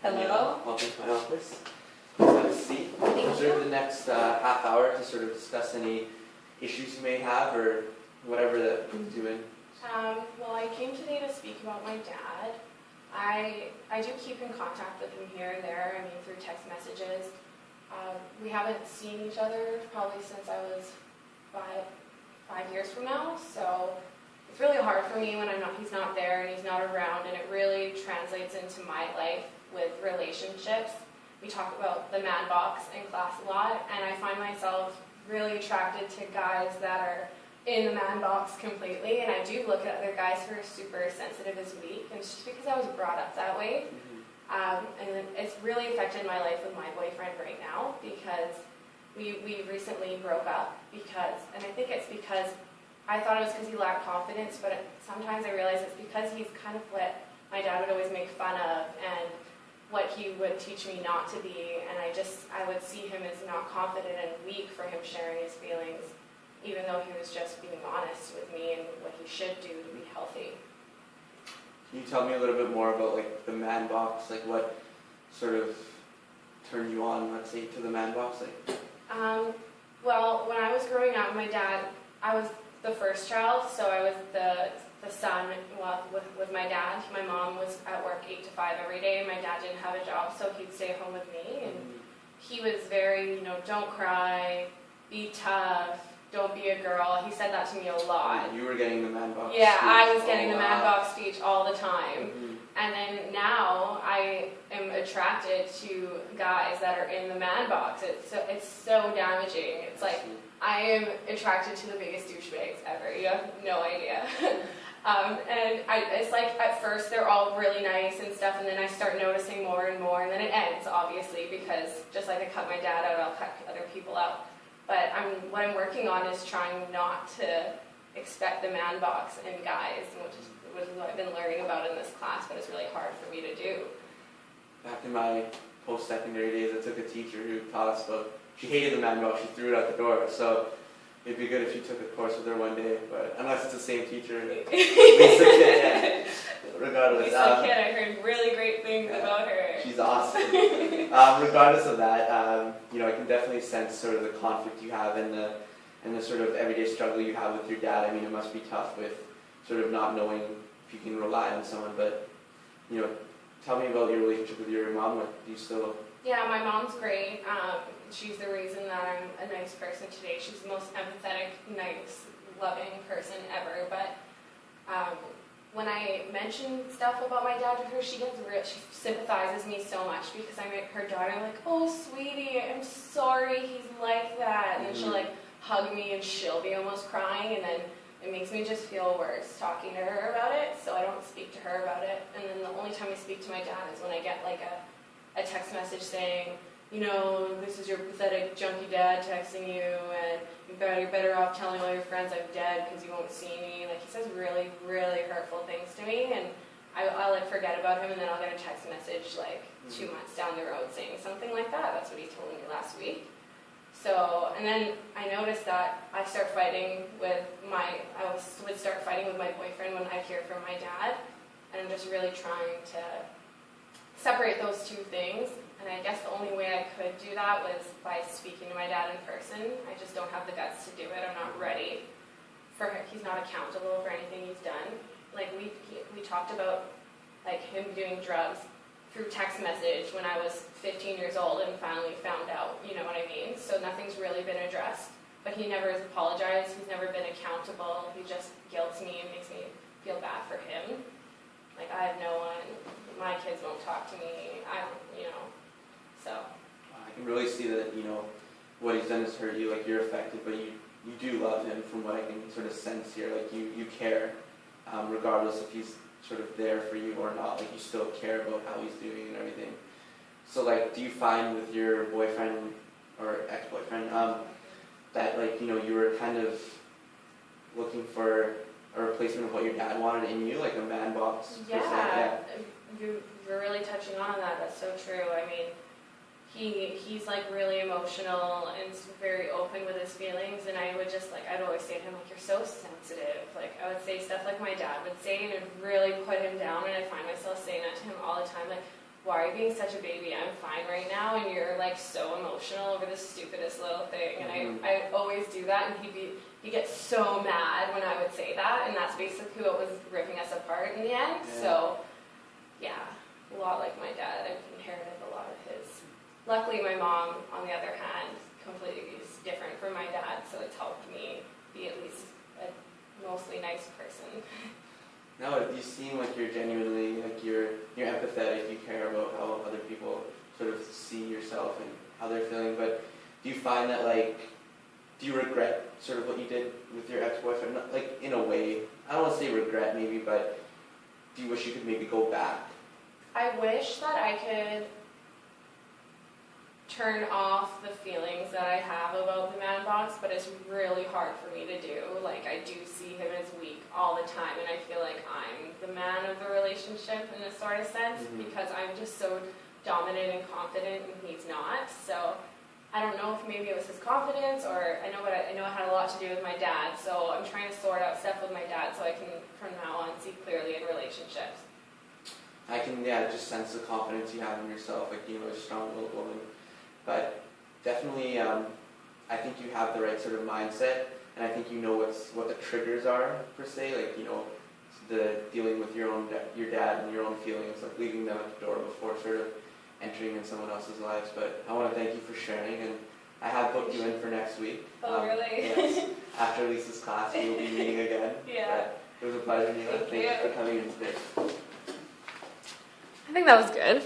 Hello. Welcome to my office. Please have a seat. Thank Reserve you. the next half hour to sort of discuss any issues you may have or whatever that you're doing. Well, I came today to speak about my dad. I do keep in contact with him here and there, through text messages. We haven't seen each other probably since I was five years from now, so it's really hard for me when he's not there and he's not around, and it really translates into my life with relationships. We talk about the man box in class a lot, and I find myself really attracted to guys that are in the man box completely, and I do look at other guys who are super sensitive as weak, and it's just because I was brought up that way. And it's really affected my life with my boyfriend right now, because we recently broke up and I think it's because I thought it was because he lacked confidence, but sometimes I realize it's because he's kind of what my dad would always make fun of and what he would teach me not to be, and I would see him as not confident and weak for him sharing his feelings, even though he was just being honest with me and what he should do to be healthy. Can you tell me a little bit more about the man box? What sort of turned you on, let's say, to the man box? Well, when I was growing up, my dad, I was the first child, so I was the son with my dad. My mom was at work 8 to 5 every day, and my dad didn't have a job, so he'd stay home with me. And he was very, don't cry, be tough, don't be a girl. He said that to me a lot. You were getting the man box Yeah, speech. I was getting the man box speech all the time. Mm-hmm. And then now I am attracted to guys that are in the man box. It's so damaging. It's like I am attracted to the biggest douchebags ever. You have no idea. It's like at first they're all really nice and stuff, and then I start noticing more and more, and then it ends, obviously, because just like I cut my dad out, I'll cut other people out. But what I'm working on is trying not to expect the man box in guys, which is what I've been learning about in this class, but it's really hard for me to do. Back in my post-secondary days, I took a teacher who taught us about, she hated the man box, she threw it out the door, so it'd be good if you took a course with her one day, but unless it's the same teacher. Lisa Kidd, regardless. Lisa Kidd, I heard really great things about her. She's awesome. Regardless of that, I can definitely sense sort of the conflict you have and the sort of everyday struggle you have with your dad. It must be tough with sort of not knowing if you can rely on someone, but, tell me about your relationship with your mom. Do you still... Yeah, my mom's great. She's the reason that I'm a nice person today. She's the most empathetic, nice, loving person ever. But when I mention stuff about my dad to her, she sympathizes me so much because I'm her daughter. I'm like, oh, sweetie, I'm sorry he's like that. And then she'll hug me and she'll be almost crying, and then it makes me just feel worse talking to her about it, so I don't speak to her about it. And then the only time I speak to my dad is when I get a text message saying, this is your pathetic, junky dad texting you, and you're better off telling all your friends I'm dead because you won't see me. He says really, really hurtful things to me, and I'll forget about him, and then I'll get a text message 2 months down the road saying something like that. That's what he told me last week. So, and then I noticed that I would start fighting with my boyfriend when I hear from my dad, and I'm just really trying to separate those two things. And I guess the only way I could do that was by speaking to my dad in person. I just don't have the guts to do it. I'm not ready for him. He's not accountable for anything he's done. We talked about him doing drugs through text message when I was 15 years old and finally found out, you know what I mean? So nothing's really been addressed. But he never has apologized. He's never been accountable. He just guilts me and makes me feel bad for him. I have no one. My kids won't talk to me. So. I can really see that, what he's done has hurt you, you're affected, but you do love him from what I can sort of sense here. You care, regardless if he's sort of there for you or not. You still care about how he's doing and everything. So, do you find with your boyfriend or ex-boyfriend that, you were kind of looking for a replacement of what your dad wanted in you, a man box? Yeah, per se? Yeah. You're really touching on that. That's so true. He's really emotional and very open with his feelings, and I would just I'd always say to him, you're so sensitive. I would say stuff like my dad would say, and it would really put him down, and I find myself saying that to him all the time, why are you being such a baby? I'm fine right now, and you're like so emotional over the stupidest little thing. And I always do that, and he gets so mad when I would say that, and that's basically what was ripping us apart in the end. Yeah. So, yeah, a lot like my dad. I've inherited a lot of his. Luckily, my mom, on the other hand, completely is different from my dad, so it's helped me be at least a mostly nice person. No, you seem like you're genuinely, like you're empathetic, you care about how other people sort of see yourself and how they're feeling, but do you find that, like, do you regret sort of what you did with your ex-boyfriend? Like, in a way, I don't want to say regret maybe, but do you wish you could maybe go back? I wish that I could turn off the feelings that I have about the man box, but it's really hard for me to do. Like, I do see him as weak all the time, and I feel like I'm the man of the relationship in a sort of sense, because I'm just so dominant and confident, and he's not. So I don't know if maybe it was his confidence, or I know it had a lot to do with my dad. So I'm trying to sort out stuff with my dad so I can, from now on, see clearly in relationships. I can, just sense the confidence you have in yourself, like, a strong-willed woman. But definitely, I think you have the right sort of mindset, and I think you know what the triggers are, per se, like, the dealing with your dad and your own feelings, like leaving them at the door before sort of entering in someone else's lives. But I want to thank you for sharing, and I have booked you in for next week. Oh, really? Yes. After Lisa's class, we will be meeting again. Yeah. But it was a pleasure, Neela. Thank you for coming in today. I think that was good.